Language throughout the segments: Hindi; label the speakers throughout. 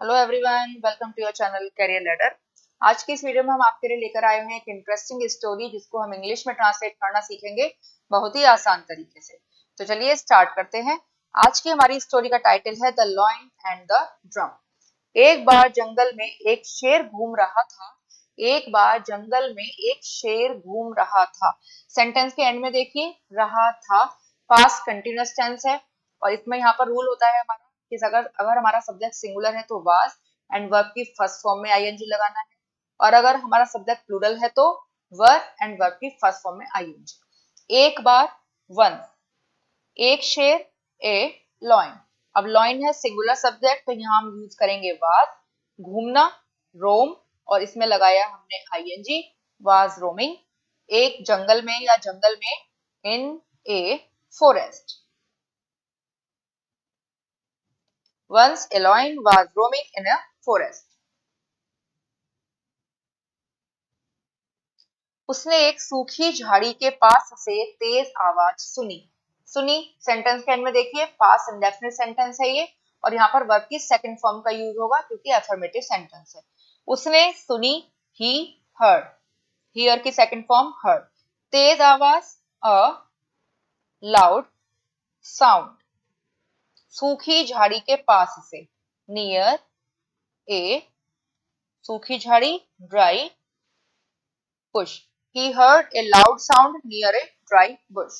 Speaker 1: Hello everyone, welcome to your channel career ladder. आज की इस वीडियो में हम आपके लिए लेकर आए हैं एक इंटरेस्टिंग स्टोरी जिसको हम इंग्लिश में ट्रांसलेट करना सीखेंगे बहुत ही आसान तरीके से। तो चलिए स्टार्ट करते हैं। आज की हमारी स्टोरी का टाइटल है the lion and the drum. एक बार जंगल में एक शेर घूम रहा था। एक बार जंगल में एक शेर घूम रहा था। सेंटेंस के एंड में देखिए, रहा था पास्ट कंटिन्यूअस टेंस है और इसमें यहाँ पर रूल होता है हमारा कि अगर अगर हमारा सब्जेक्ट सिंगुलर है तो वाज एंड वर्ब की फर्स्ट फॉर्म में आईएनजी लगाना है, और अगर हमारा सब्जेक्ट प्लूरल है तो वर एंड वर्ब की फर्स्ट फॉर्म में आईएनजी। एक बार वन, एक शेर ए लॉइन। अब लॉइन है सिंगुलर सब्जेक्ट तो यहाँ हम यूज करेंगे वाज। घूमना रोम, और इसमें लगाया हमने आईएनजी, वाज रोमिंग। एक जंगल में या जंगल में, इन a forest. Once a lion was roaming in a forest. उसने एक सूखी झाड़ी के पास से तेज आवाज सुनी। सुनी सेंटेंस के एंड में देखिए, पास्ट इंडेफिनिट सेंटेंस है ये, और यहाँ पर वर्ब की सेकंड फॉर्म का यूज होगा क्योंकि अफर्मेटिव सेंटेंस है। उसने सुनी, ही हर्ड, हियर की सेकंड फॉर्म हर्ड। तेज आवाज, अ लाउड साउंड। सूखी झाड़ी के पास से, नियर ए सूखी झाड़ी, dry bush. He heard a loud sound near a dry bush.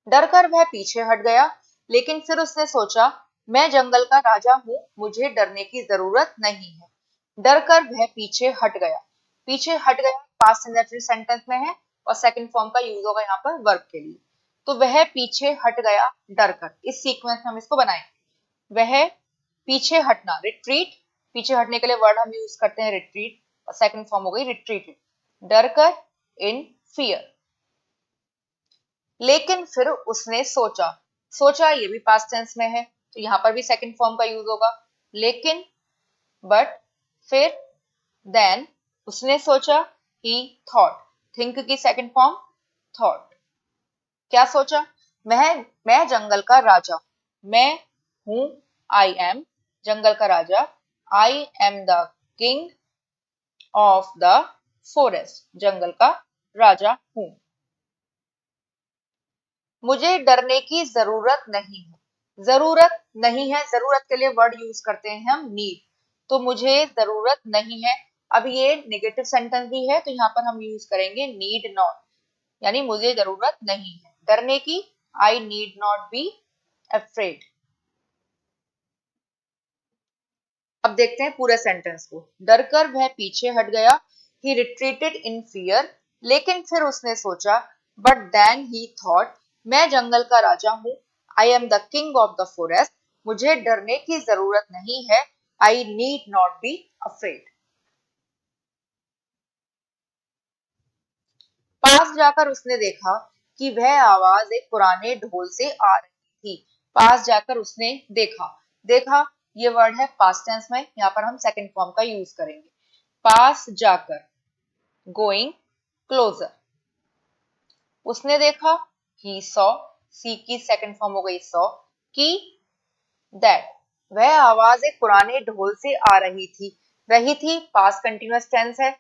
Speaker 1: डरकर वह पीछे हट गया, लेकिन फिर उसने सोचा, मैं जंगल का राजा हूं, मुझे डरने की जरूरत नहीं है। डरकर वह पीछे हट गया। पीछे हट गया पास्ट इंडेफिनिट सेंटेंस में है और सेकंड फॉर्म का यूज होगा यहाँ पर वर्ब के लिए। तो वह पीछे हट गया डरकर, इस सीक्वेंस में हम इसको बनाएंगे। वह पीछे हटना, रिट्रीट, पीछे हटने के लिए वर्ड हम यूज करते हैं रिट्रीट, और सेकंड फॉर्म हो गई रिट्रीटेड। डरकर, इन फियर। लेकिन फिर उसने सोचा, सोचा ये भी पास्ट टेंस में है तो यहां पर भी सेकंड फॉर्म का यूज होगा। लेकिन, बट, फिर, देन, उसने सोचा, ही थॉट, थिंक की सेकंड फॉर्म थॉट। क्या सोचा? मैं जंगल का राजा, मैं हूं, आई एम जंगल का राजा, I am the king of the forest, जंगल का राजा हूं। मुझे डरने की जरूरत नहीं है। जरूरत नहीं है, जरूरत के लिए वर्ड यूज करते हैं हम नीड। तो मुझे जरूरत नहीं है। अब ये नेगेटिव सेंटेंस भी है तो यहाँ पर हम यूज करेंगे नीड नॉट, यानी मुझे जरूरत नहीं है डरने की। आई नीड नॉट बी अफ्रेड। अब देखते हैं पूरे सेंटेंस को। डरकर वह पीछे हट गया, ही रिट्रीटेड इन फियर। लेकिन फिर उसने सोचा, बट देन ही थॉट, मैं जंगल का राजा हूं, I am the king of the forest, मुझे डरने की जरूरत नहीं है, I need not be afraid. पास जाकर उसने देखा कि वह आवाज एक पुराने ढोल से आ रही थी। पास जाकर उसने देखा, देखा ये वर्ड है पास्ट टेंस में, यहाँ पर हम सेकंड फॉर्म का यूज करेंगे। पास जाकर, गोइंग क्लोजर। उसने देखा, ही सॉ, सी की सेकंड फॉर्म हो गई सॉ, कि दैट, वह आवाज एक पुराने ढोल से आ रही थी पास्ट कंटिन्यूअस टेंस है,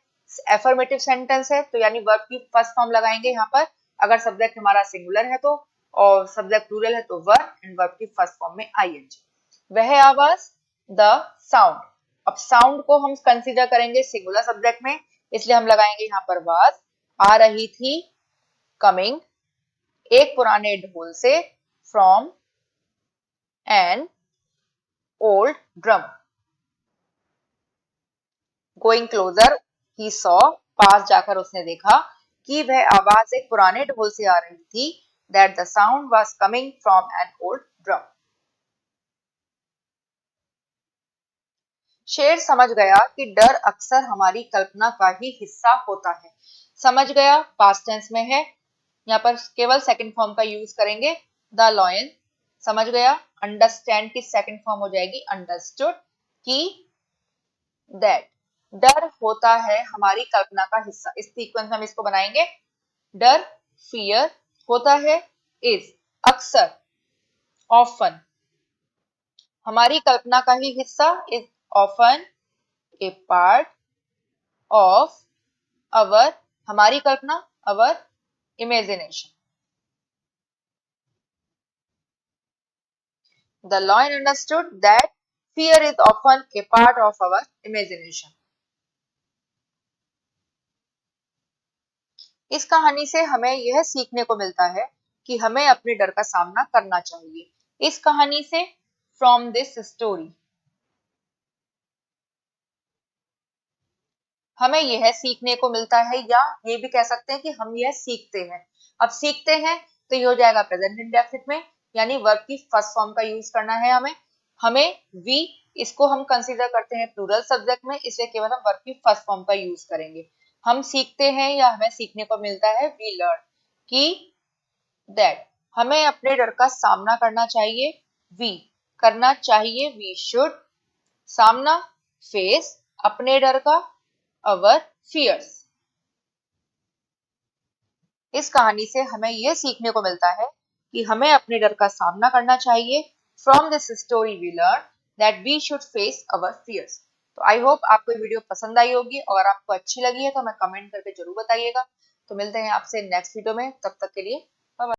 Speaker 1: एफर्मेटिव सेंटेंस है तो यानी वर्ब की फर्स्ट फॉर्म लगाएंगे यहाँ पर। अगर सब्जेक्ट हमारा सिंगुलर है तो, और सब्जेक्ट प्लूरल है तो वर्ब एंड वर्ब की फर्स्ट फॉर्म में आईएनजी। वह आवाज, द साउंड। अब साउंड को हम कंसीडर करेंगे सिंगुलर सब्जेक्ट में, इसलिए हम लगाएंगे यहाँ पर वाज। आ रही थी, कमिंग, एक पुराने ढोल से, from an old drum. Going closer, he saw, पास जाकर उसने देखा कि वह आवाज एक पुराने ढोल से आ रही थी, that the sound was coming from an old drum. शेर समझ गया कि डर अक्सर हमारी कल्पना का ही हिस्सा होता है। समझ गया पास्ट टेंस में है, यहाँ पर केवल सेकंड फॉर्म का यूज करेंगे, द लॉयन। समझ गया, अंडरस्टैंड की सेकंड फॉर्म हो जाएगी अंडरस्टूड, कि दैट, डर होता है हमारी कल्पना का हिस्सा। इस सीक्वेंस में हम इसको बनाएंगे। डर, फियर, होता है, इज, अक्सर, ऑफन, हमारी कल्पना का ही हिस्सा is often A part of our, हमारी कल्पना, अवर imagination. The lion understood that fear is often a part of our imagination. इस कहानी से हमें यह सीखने को मिलता है कि हमें अपने डर का सामना करना चाहिए। इस कहानी से, फ्रॉम दिस स्टोरी, हमें यह सीखने को मिलता है, या ये भी कह सकते हैं कि हम यह सीखते हैं। अब सीखते हैं तो ये हो जाएगा प्रेजेंट इंडेफिनिट में, यानी वर्ब की फर्स्ट फॉर्म का यूज करना है हमें। हमें वी, इसको हम कंसीडर करते हैं प्लूरल सब्जेक्ट में, इसलिए केवल हम वर्ब की फर्स्ट फॉर्म का यूज करेंगे। हम सीखते हैं या हमें सीखने को मिलता है, वी लर्न, कि दैट हमें अपने डर का सामना करना चाहिए, वी करना चाहिए, वी शुड, सामना फेस अपने डर का, अवर फियर्स। इस कहानी से हमें यह सीखने को मिलता है कि हमें अपने डर का सामना करना चाहिए। From this story we learn that we should face our fears. तो आई होप आपको ये वीडियो पसंद आई होगी, और अगर आपको अच्छी लगी है तो हमें कमेंट करके जरूर बताइएगा। तो मिलते हैं आपसे नेक्स्ट वीडियो में, तब तक के लिए बाय बाय।